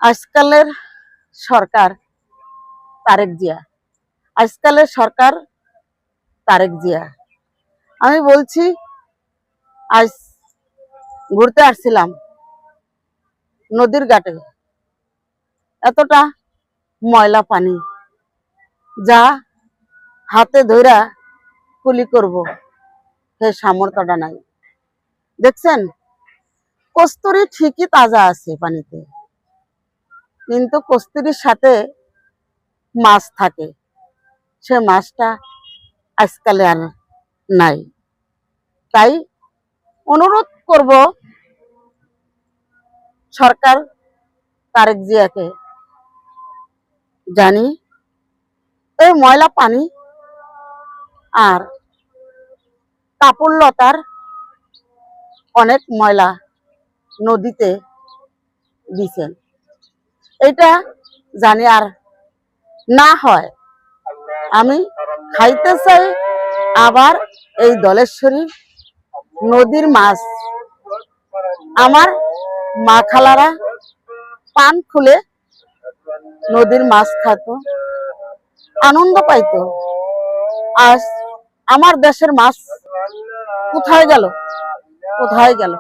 আজকালের সরকার তারেক জিয়া, আজকালের সরকার তারেক জিয়া। আমি বলছি, আজ ঘুরতে আসছিলাম নদীর ঘাটে, এতটা ময়লা পানি, যা হাতে ধইরা কুলি করব সে সামর্থ্যটা নাই। দেখছেন, কস্তুরী ঠিকই তাজা আছে পানিতে, কিন্তু কস্তুরীর সাথে মাছ থাকে, সে মাছটা আজকালে আর নাই। তাই অনুরোধ করব সরকার তারেক জিয়াকে, জানি এই ময়লা পানি আর কাপড়লতার অনেক ময়লা নদীতে দিছেন, এটা জানি আর না হয়। আমি খাইতে চাই আবার এই দলেশ্বরী নদীর মাছ। আমার মা খালারা পান খুলে নদীর মাছ খাতো, আনন্দ পাইতো। আজ আমার দেশের মাছ কোথায় গেল, কোথায় গেল?